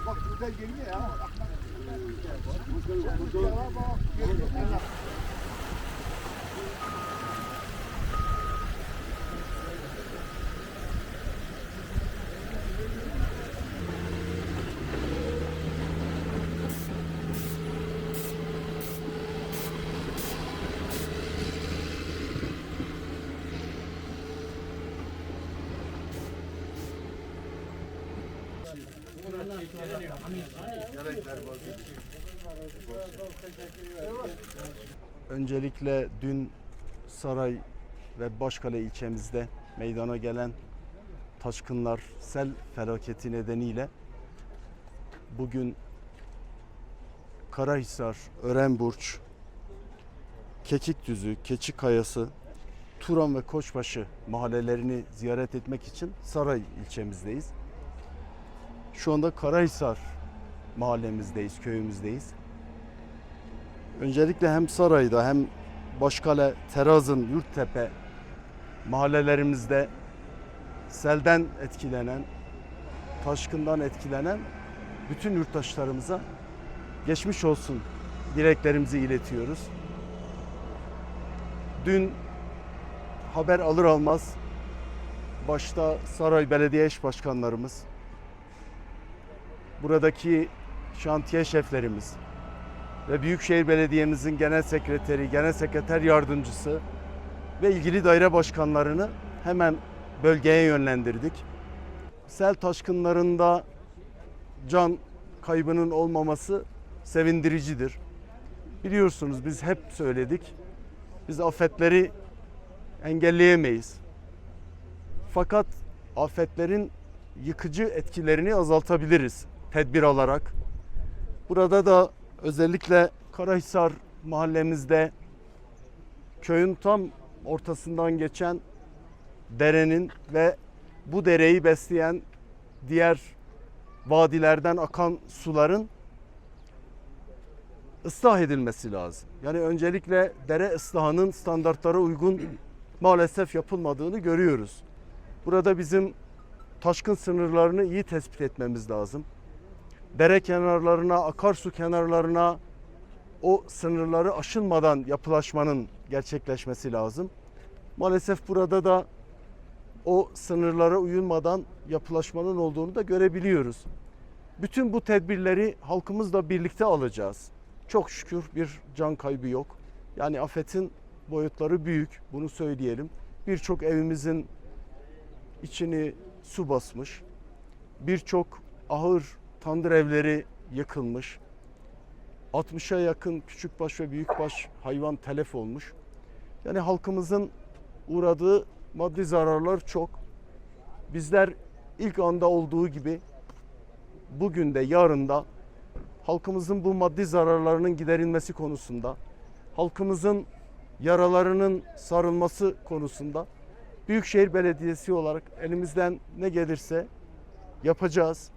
Bak burada geliyor ya. Öncelikle dün Saray ve Başkale ilçemizde meydana gelen taşkınlar, sel felaketi nedeniyle bugün Karahisar, Örenburç, Kekikdüzü, Keçikayası, Turan ve Koçbaşı mahallelerini ziyaret etmek için Saray ilçemizdeyiz. Şu anda Karahisar mahallemizdeyiz, köyümüzdeyiz. Öncelikle hem Saray'da hem Başkale, Terazın, Yurttepe mahallelerimizde selden etkilenen, taşkından etkilenen bütün yurttaşlarımıza geçmiş olsun dileklerimizi iletiyoruz. Dün haber alır almaz başta Saray Belediye Eş Başkanlarımız, buradaki şantiye şeflerimiz ve Büyükşehir Belediye'mizin genel sekreteri, genel sekreter yardımcısı ve ilgili daire başkanlarını hemen bölgeye yönlendirdik. Sel taşkınlarında can kaybının olmaması sevindiricidir. Biliyorsunuz biz hep söyledik, biz afetleri engelleyemeyiz. Fakat afetlerin yıkıcı etkilerini azaltabiliriz tedbir alarak. Burada da özellikle Karahisar mahallemizde köyün tam ortasından geçen derenin ve bu dereyi besleyen diğer vadilerden akan suların ıslah edilmesi lazım. Yani öncelikle dere ıslahının standartlara uygun maalesef yapılmadığını görüyoruz. Burada bizim taşkın sınırlarını iyi tespit etmemiz lazım. Dere kenarlarına, akarsu kenarlarına o sınırları aşılmadan yapılaşmanın gerçekleşmesi lazım. Maalesef burada da o sınırlara uyulmadan yapılaşmanın olduğunu da görebiliyoruz. Bütün bu tedbirleri halkımızla birlikte alacağız. Çok şükür bir can kaybı yok. Yani afetin boyutları büyük, bunu söyleyelim. Birçok evimizin içini su basmış. Birçok ahır, tandır evleri yıkılmış. 60'a yakın küçükbaş ve büyükbaş hayvan telef olmuş. Yani halkımızın uğradığı maddi zararlar çok. Bizler ilk anda olduğu gibi bugün de yarın da halkımızın bu maddi zararlarının giderilmesi konusunda, halkımızın yaralarının sarılması konusunda Büyükşehir Belediyesi olarak elimizden ne gelirse yapacağız.